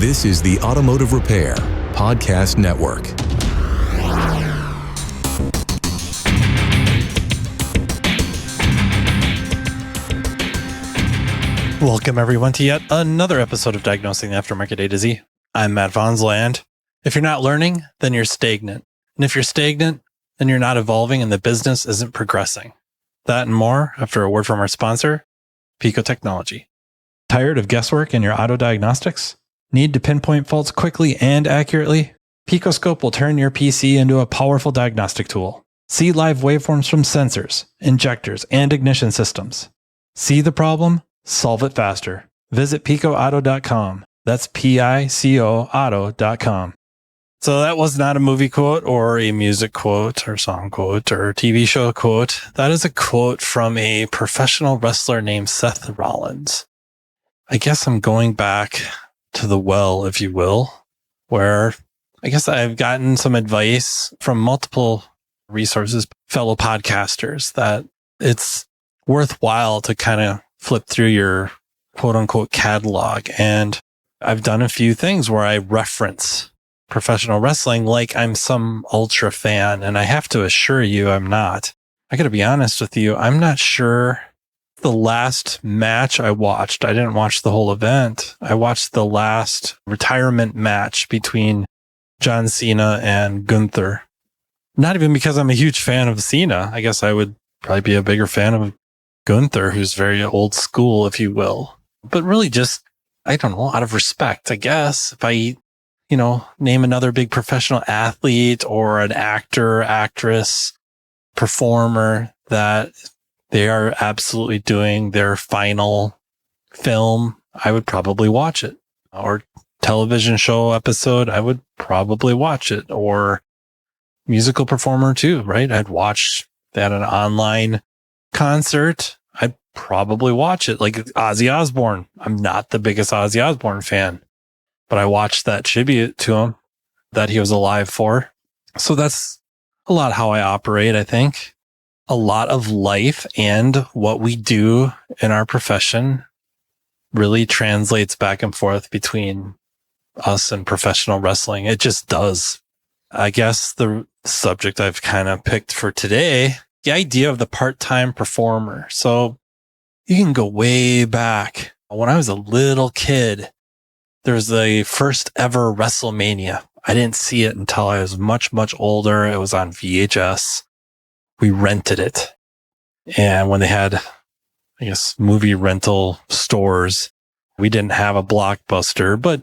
This is the Automotive Repair Podcast Network. Welcome, everyone, to yet another episode of Diagnosing the Aftermarket A to Z. I'm Matt Vonsland. If you're not learning, then you're stagnant. And if you're stagnant, then you're not evolving and the business isn't progressing. That and more after a word from our sponsor, Pico Technology. Tired of guesswork in your auto diagnostics? Need to pinpoint faults quickly and accurately? PicoScope will turn your PC into a powerful diagnostic tool. See live waveforms from sensors, injectors, and ignition systems. See the problem? Solve it faster. Visit picoauto.com. That's Pico auto.com. So that was not a movie quote or a music quote or song quote or TV show quote. That is a quote from a professional wrestler named Seth Rollins. I guess I'm going back to the well, if you will, where I guess I've gotten some advice from multiple resources, fellow podcasters, that it's worthwhile to kind of flip through your quote unquote catalog. And I've done a few things where I reference professional wrestling like I'm some ultra fan. And I have to assure you, I'm not. I got to be honest with you. I'm not sure. The last match I watched, I didn't watch the whole event. I watched the last retirement match between John Cena and Gunther. Not even because I'm a huge fan of Cena. I guess I would probably be a bigger fan of Gunther, who's very old school, if you will. But really just, I don't know, out of respect, I guess. If I, name another big professional athlete or an actor, actress, performer that they are absolutely doing their final film, I would probably watch it. Or television show episode, I would probably watch it. Or musical performer too, right? I'd watch that an online concert. I'd probably watch it. Like Ozzy Osbourne. I'm not the biggest Ozzy Osbourne fan, but I watched that tribute to him that he was alive for. So that's a lot how I operate, I think. A lot of life and what we do in our profession really translates back and forth between us and professional wrestling. It just does. I guess the subject I've kind of picked for today, the idea of the part-time performer. So you can go way back. When I was a little kid, there was the first ever WrestleMania. I didn't see it until I was much, much older. It was on VHS. We rented it. And when they had, I guess, movie rental stores, we didn't have a Blockbuster, but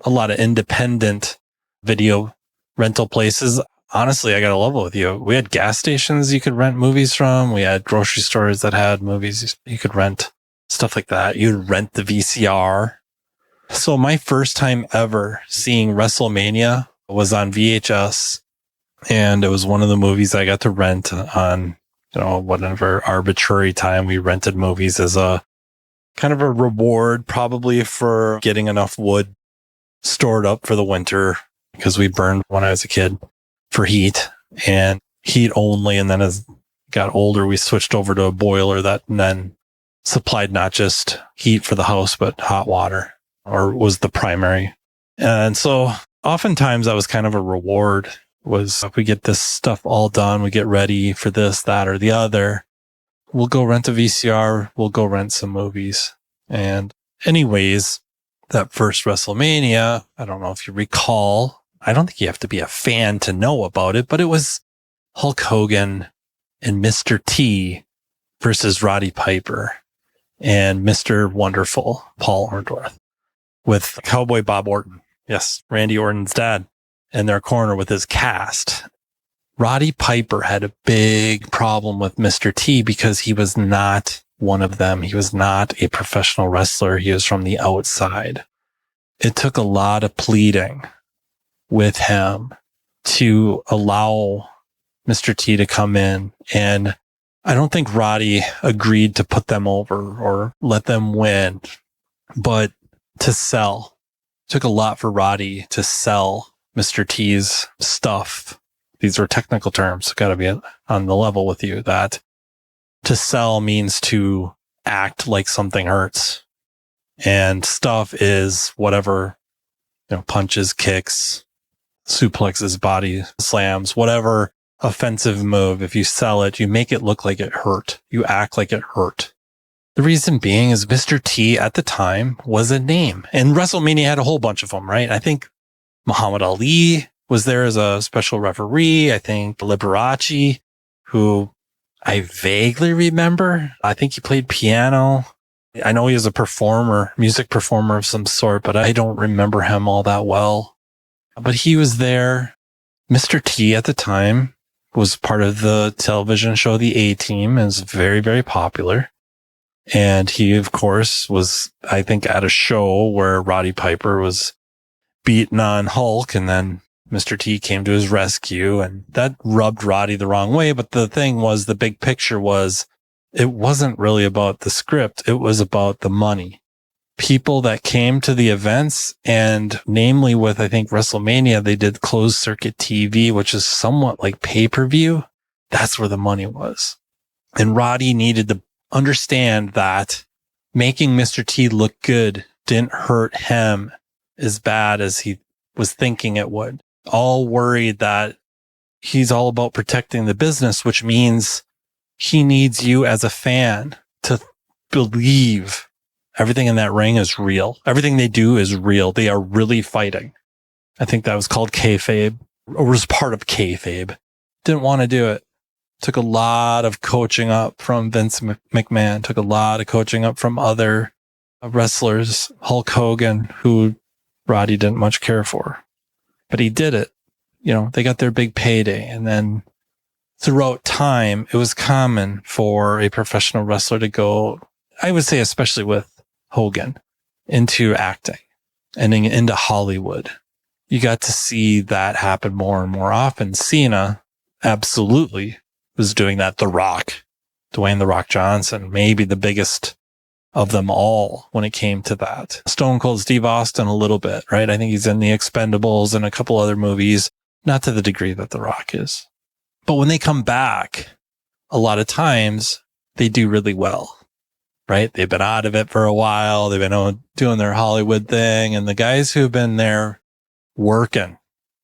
a lot of independent video rental places. Honestly, I got to level with you. We had gas stations you could rent movies from. We had grocery stores that had movies you could rent, stuff like that. You'd rent the VCR. So my first time ever seeing WrestleMania was on VHS. And it was one of the movies I got to rent on, whatever arbitrary time we rented movies as a kind of a reward, probably for getting enough wood stored up for the winter, because we burned when I was a kid for heat and heat only. And then as I got older, we switched over to a boiler that then supplied not just heat for the house, but hot water, or was the primary. And so oftentimes that was kind of a reward. Was if we get this stuff all done, we get ready for this, that, or the other, we'll go rent a VCR, we'll go rent some movies. And anyways, that first WrestleMania, I don't know if you recall, I don't think you have to be a fan to know about it, but it was Hulk Hogan and Mr. T versus Roddy Piper and Mr. Wonderful, Paul Orndorff, with Cowboy Bob Orton. Yes, Randy Orton's dad. In their corner with his cast. Roddy Piper had a big problem with Mr. T because he was not one of them. He was not a professional wrestler. He was from the outside. It took a lot of pleading with him to allow Mr. T to come in. And I don't think Roddy agreed to put them over or let them win, but to sell. It took a lot for Roddy to sell Mr. T's stuff. These are technical terms. Got to be on the level with you that to sell means to act like something hurts. And stuff is whatever punches, kicks, suplexes, body slams, whatever offensive move. If you sell it, you make it look like it hurt. You act like it hurt. The reason being is Mr. T at the time was a name, and WrestleMania had a whole bunch of them, right? I think Muhammad Ali was there as a special referee. I think Liberace, who I vaguely remember. I think he played piano. I know he was a performer, music performer of some sort, but I don't remember him all that well. But he was there. Mr. T at the time was part of the television show The A-Team and was very, very popular. And he, of course, was, I think, at a show where Roddy Piper was beating on Hulk, and then Mr. T came to his rescue, and that rubbed Roddy the wrong way. But the thing was, the big picture was, it wasn't really about the script. It was about the money. People that came to the events, and namely with, I think, WrestleMania, they did closed circuit TV, which is somewhat like pay-per-view. That's where the money was. And Roddy needed to understand that making Mr. T look good didn't hurt him as bad as he was thinking it would. All worried that he's all about protecting the business, which means he needs you as a fan to believe everything in that ring is real. Everything they do is real. They are really fighting. I think that was called kayfabe, or was part of kayfabe. Didn't want to do it. Took a lot of coaching up from Vince McMahon. Took a lot of coaching up from other wrestlers. Hulk Hogan, who Roddy didn't much care for. But he did it. They got their big payday. And then throughout time, it was common for a professional wrestler to go, I would say especially with Hogan, into acting and into Hollywood. You got to see that happen more and more often. Cena absolutely was doing that. The Rock, Dwayne "The Rock" Johnson, maybe the biggest of them all when it came to that. Stone Cold Steve Austin a little bit, right? I think he's in The Expendables and a couple other movies, not to the degree that The Rock is. But when they come back, a lot of times they do really well, right? They've been out of it for a while. They've been doing their Hollywood thing. And the guys who've been there working,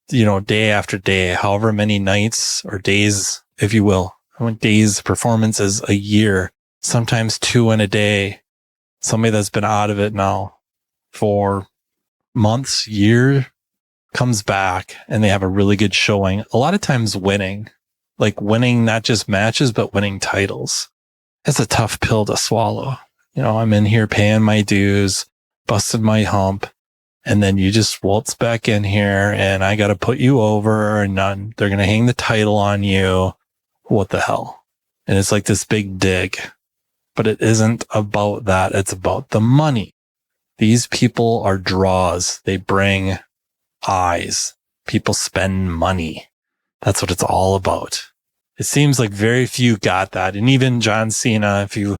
day after day, however many nights or days, if you will, days, performances a year, sometimes 2 in a day. Somebody that's been out of it now for months, year, comes back and they have a really good showing. A lot of times winning not just matches, but winning titles. It's a tough pill to swallow. I'm in here paying my dues, busted my hump, and then you just waltz back in here and I got to put you over, and they're going to hang the title on you. What the hell? And it's like this big dig. But it isn't about that. It's about the money. These people are draws. They bring eyes. People spend money. That's what it's all about. It seems like very few got that. And even John Cena, if you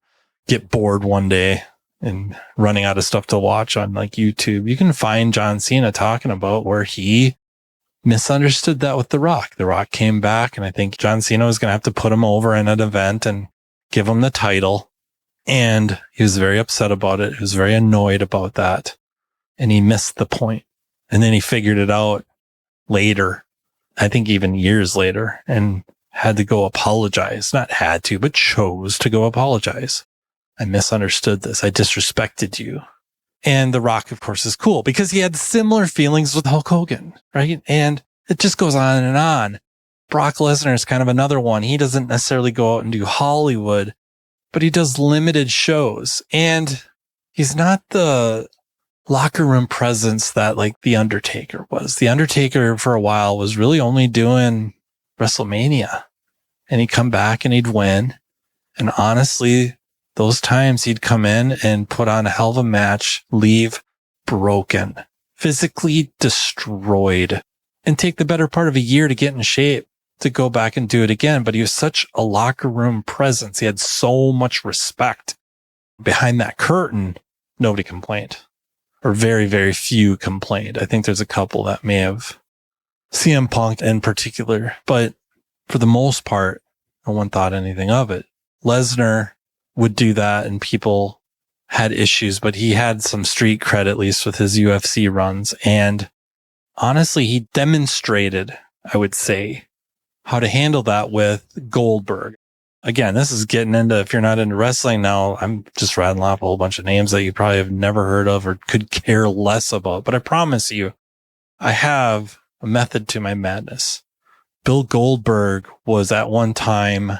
get bored one day and running out of stuff to watch on like YouTube, you can find John Cena talking about where he misunderstood that with The Rock. The Rock came back, and I think John Cena was going to have to put him over in an event and give him the title. And he was very upset about it. He was very annoyed about that. And he missed the point. And then he figured it out later, I think even years later, and had to go apologize. Not had to, but chose to go apologize. I misunderstood this. I disrespected you. And The Rock, of course, is cool because he had similar feelings with Hulk Hogan, right? And it just goes on and on. Brock Lesnar is kind of another one. He doesn't necessarily go out and do Hollywood, but he does limited shows. And he's not the locker room presence that like The Undertaker was. The Undertaker for a while was really only doing WrestleMania, and he'd come back and he'd win. And honestly, those times he'd come in and put on a hell of a match, leave broken, physically destroyed, and take the better part of a year to get in shape to go back and do it again. But he was such a locker room presence. He had so much respect. Behind that curtain, nobody complained, or very, very few complained. I think there's a couple that may have, CM Punk in particular, but for the most part, no one thought anything of it. Lesnar would do that and people had issues, but he had some street cred, at least with his UFC runs. And honestly, he demonstrated, I would say, how to handle that with Goldberg. Again, this is getting into, if you're not into wrestling now, I'm just rattling off a whole bunch of names that you probably have never heard of or could care less about. But I promise you, I have a method to my madness. Bill Goldberg was at one time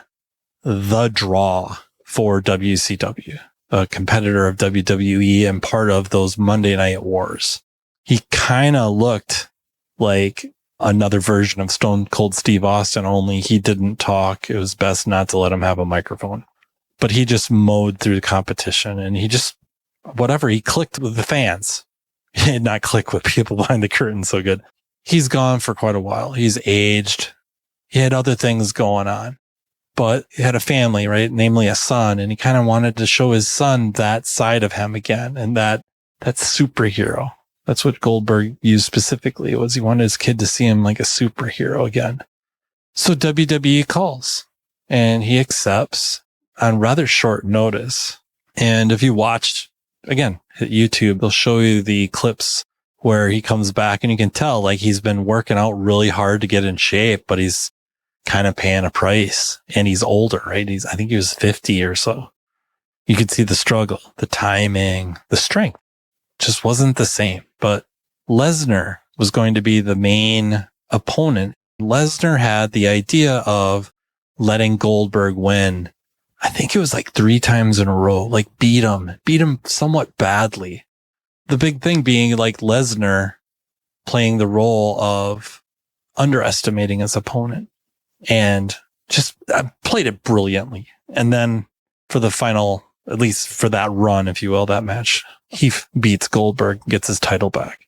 the draw for WCW, a competitor of WWE and part of those Monday Night Wars. He kind of looked like another version of Stone Cold Steve Austin, only he didn't talk. It was best not to let him have a microphone. But he just mowed through the competition and he just, whatever, he clicked with the fans. He did not click with people behind the curtain so good. He's gone for quite a while. He's aged. He had other things going on. But he had a family, right? Namely a son. And he kind of wanted to show his son that side of him again. And that superhero. That's what Goldberg used specifically. Was he wanted his kid to see him like a superhero again. So WWE calls and he accepts on rather short notice. And if you watched, again, at YouTube, they'll show you the clips where he comes back and you can tell like he's been working out really hard to get in shape, but he's kind of paying a price and he's older, right? I think he was 50 or so. You could see the struggle, the timing, the strength just wasn't the same. But Lesnar was going to be the main opponent. Lesnar had the idea of letting Goldberg win. I think it was like 3 times in a row, like beat him somewhat badly. The big thing being like Lesnar playing the role of underestimating his opponent and just played it brilliantly. And then for the final, at least for that run, if you will, that match, he beats Goldberg, gets his title back.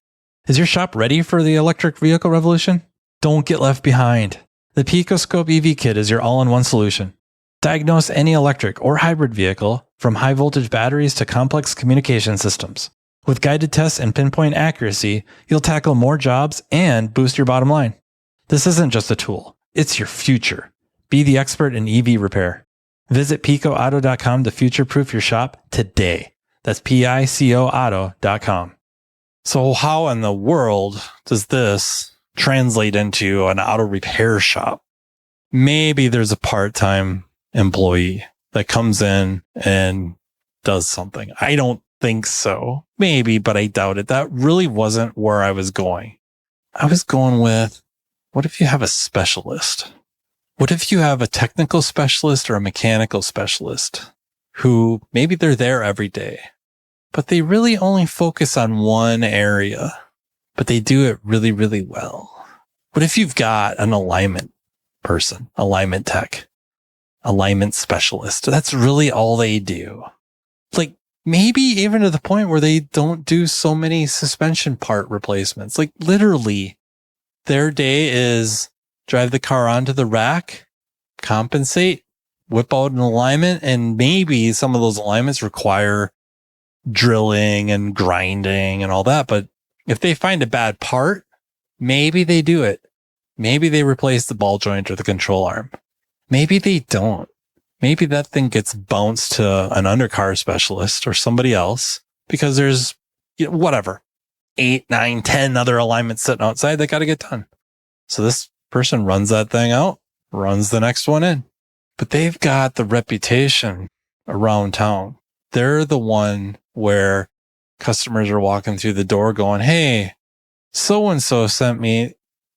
Is your shop ready for the electric vehicle revolution? Don't get left behind. The Pico Scope EV Kit is your all-in-one solution. Diagnose any electric or hybrid vehicle, from high voltage batteries to complex communication systems. With guided tests and pinpoint accuracy, you'll tackle more jobs and boost your bottom line. This isn't just a tool, it's your future. Be the expert in EV repair. Visit picoauto.com to future-proof your shop today. That's PICOauto.com. So how in the world does this translate into an auto repair shop? Maybe there's a part-time employee that comes in and does something. I don't think so. Maybe, but I doubt it. That really wasn't where I was going. I was going with, what if you have a specialist? What if you have a technical specialist or a mechanical specialist who maybe they're there every day, but they really only focus on one area, but they do it really, really well? What if you've got an alignment person, alignment tech, alignment specialist? That's really all they do. Like maybe even to the point where they don't do so many suspension part replacements. Like literally their day is drive the car onto the rack, compensate, whip out an alignment, and maybe some of those alignments require drilling and grinding and all that. But if they find a bad part, maybe they do it. Maybe they replace the ball joint or the control arm. Maybe they don't. Maybe that thing gets bounced to an undercar specialist or somebody else because there's, whatever, 8, 9, 10 other alignments sitting outside that got to get done. So this person runs that thing out, runs the next one in. But they've got the reputation around town. They're the one where customers are walking through the door going, hey, so-and-so sent me.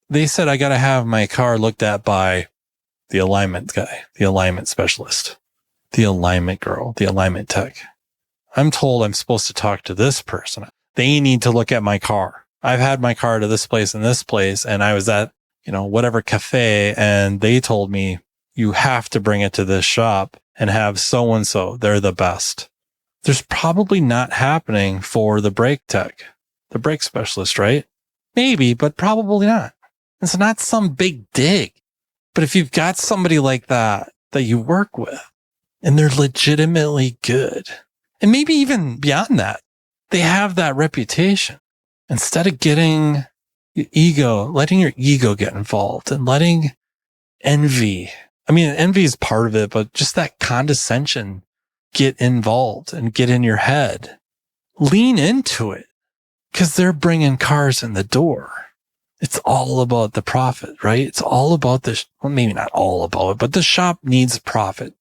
They said I got to have my car looked at by the alignment guy, the alignment specialist, the alignment girl, the alignment tech. I'm told I'm supposed to talk to this person. They need to look at my car. I've had my car to this place and this place, and I was at, whatever cafe, and they told me you have to bring it to this shop and have so-and-so. They're the best. There's probably not happening for the brake tech, the brake specialist, right? Maybe, but probably not. It's not some big dig. But if you've got somebody like that you work with and they're legitimately good, and maybe even beyond that, they have that reputation, instead of getting your ego, letting your ego get involved and letting envy, envy is part of it, but just that condescension get involved and get in your head, lean into it because they're bringing cars in the door. It's all about the profit, right? It's all about well, maybe not all about it, but the shop needs profit,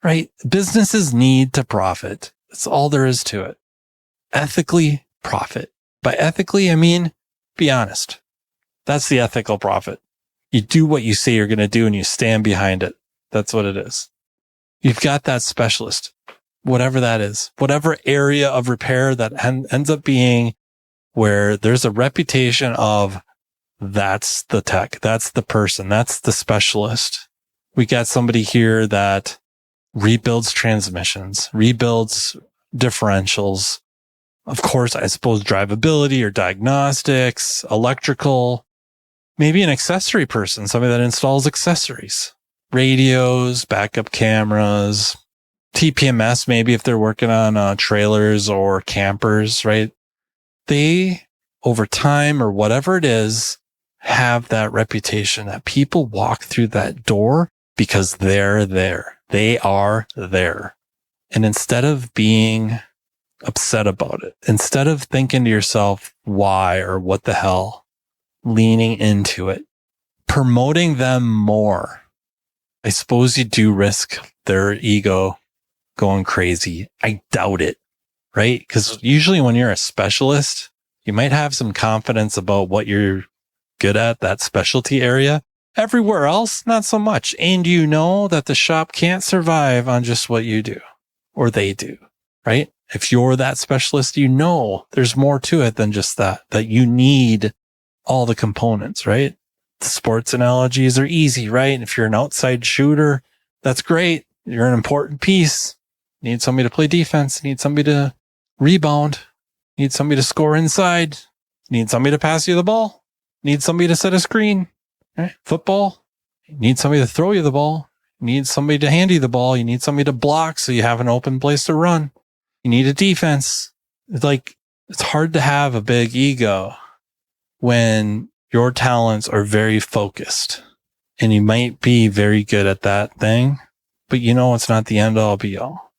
right? Businesses need to profit. That's all there is to it. Ethically profit. By ethically, I mean, be honest. That's the ethical profit. You do what you say you're going to do and you stand behind it. That's what it is. You've got that specialist, whatever that is, whatever area of repair that ends up being where there's a reputation of that's the tech, that's the person, that's the specialist. We got somebody here that rebuilds transmissions, rebuilds differentials. Of course, I suppose drivability or diagnostics, electrical, maybe an accessory person, somebody that installs accessories, radios, backup cameras, TPMS, maybe if they're working on trailers or campers, right? They, over time or whatever it is, have that reputation that people walk through that door because they're there. They are there. And instead of being upset about it, instead of thinking to yourself, why or what the hell, leaning into it, promoting them more. I suppose you do risk their ego going crazy. I doubt it, right? Because usually when you're a specialist, you might have some confidence about what you're good at, that specialty area. Everywhere else, not so much. And you know that the shop can't survive on just what you do or they do, right? If you're that specialist, you know there's more to it than just that you need all the components, right? The sports analogies are easy, right? If you're an outside shooter, that's great. You're an important piece. You need somebody to play defense. You need somebody to rebound. You need somebody to score inside. You need somebody to pass you the ball. You need somebody to set a screen. Right? Football, you need somebody to throw you the ball. You need somebody to hand you the ball. You need somebody to block so you have an open place to run. You need a defense. It's hard to have a big ego when your talents are very focused and you might be very good at that thing, but you know, it's not the end all be all.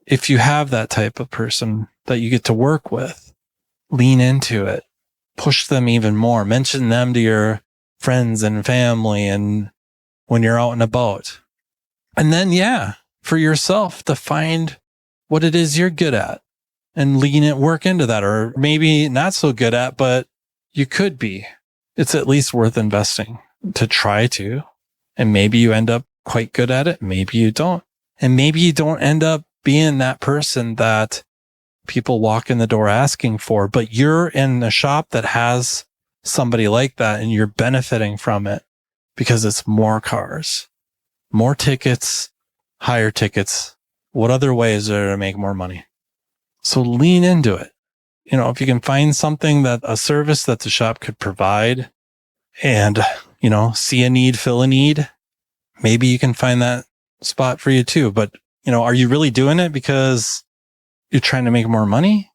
If you have that type of person that you get to work with, lean into it, push them even more, mention them to your friends and family and when you're out and about. And then, for yourself to find what it is you're good at and work into that, or maybe not so good at, but you could be. It's at least worth investing to try to. And maybe you end up quite good at it. Maybe you don't. And maybe you don't end up being that person that people walk in the door asking for, but you're in a shop that has somebody like that and you're benefiting from it because it's more cars, more tickets, higher tickets. What other ways are there to make more money? So lean into it. You know, if you can find something a service that the shop could provide and, you know, see a need, fill a need, maybe you can find that spot for you too. But, you know, are you really doing it because you're trying to make more money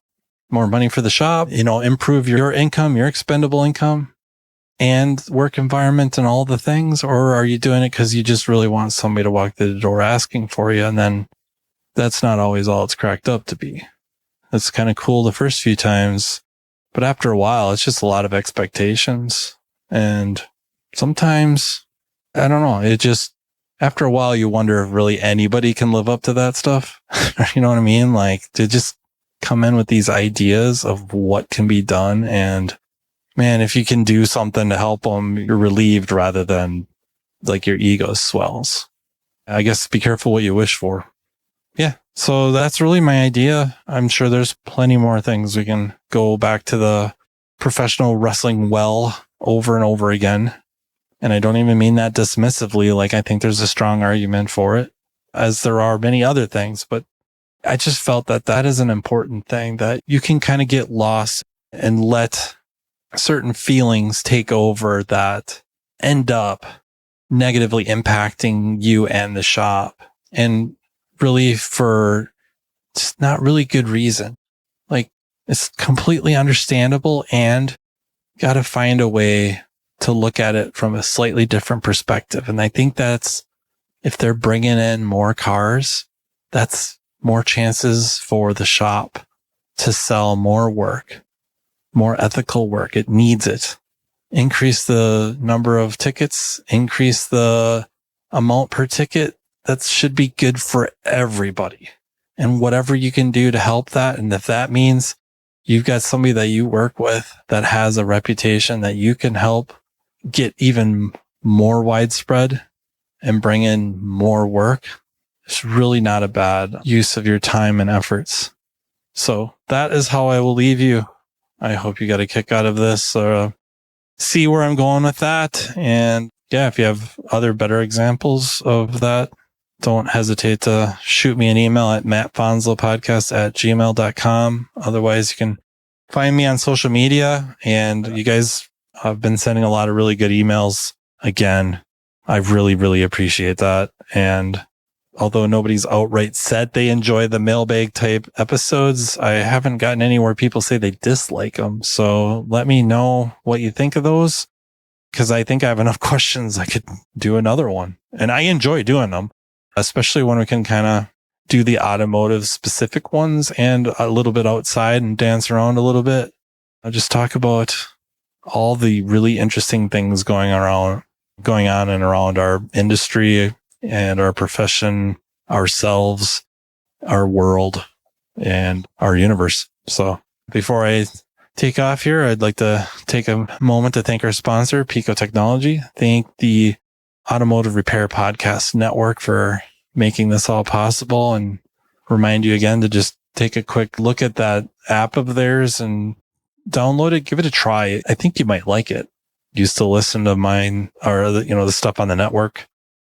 for the shop, you know, improve your income, your expendable income and work environment and all the things? Or are you doing it because you just really want somebody to walk through the door asking for you? And then that's not always all it's cracked up to be. It's kind of cool the first few times, but after a while, it's just a lot of expectations. And sometimes, I don't know, after a while, you wonder if really anybody can live up to that stuff. You know what I mean? Like, to just come in with these ideas of what can be done. And man, if you can do something to help them, you're relieved rather than like your ego swells. I guess be careful what you wish for. Yeah. So that's really my idea. I'm sure there's plenty more things. We can go back to the professional wrestling well over and over again. And I don't even mean that dismissively. Like, I think there's a strong argument for it, as there are many other things. But I just felt that is an important thing, that you can kind of get lost and let certain feelings take over that end up negatively impacting you and the shop. And really for just not really good reason. Like, it's completely understandable, and got to find a way to look at it from a slightly different perspective. And I think that's, if they're bringing in more cars, that's more chances for the shop to sell more work, more ethical work. It needs it. increase the number of tickets, increase the amount per ticket. That should be good for everybody. And whatever you can do to help that. And if that means you've got somebody that you work with that has a reputation that you can help get even more widespread and bring in more work, it's really not a bad use of your time and efforts. So that is how I will leave you. I hope you got a kick out of this. See where I'm going with that. And yeah, if you have other better examples of that, don't hesitate to shoot me an email at mattfonslopodcast@gmail.com. Otherwise, you can find me on social media. And you guys have been sending a lot of really good emails. Again, I really, really appreciate that. And although nobody's outright said they enjoy the mailbag type episodes, I haven't gotten any where people say they dislike them. So let me know what you think of those, because I think I have enough questions. I could do another one, and I enjoy doing them, especially when we can kind of do the automotive specific ones and a little bit outside and dance around a little bit. I'll just talk about all the really interesting things going on and around our industry and our profession, ourselves, our world, and our universe. So before I take off here, I'd like to take a moment to thank our sponsor, Pico Technology. Thank the Automotive Repair Podcast Network for making this all possible, and remind you again to just take a quick look at that app of theirs and download it, give it a try. I think you might like it. Used to listen to mine or the stuff on the network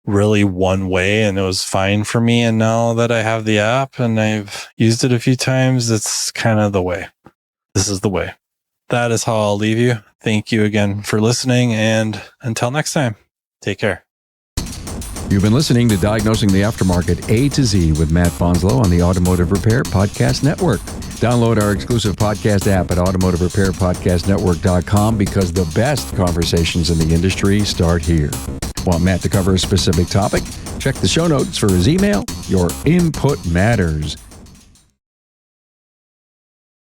really one way, and it was fine for me. And now that I have the app and I've used it a few times, it's kind of the way. This is the way. That is how I'll leave you. Thank you again for listening, and until next time, take care. You've been listening to Diagnosing the Aftermarket A to Z with Matt Fonslow on the Automotive Repair Podcast Network. Download our exclusive podcast app at automotiverepairpodcastnetwork.com, because the best conversations in the industry start here. Want Matt to cover a specific topic? Check the show notes for his email. Your input matters.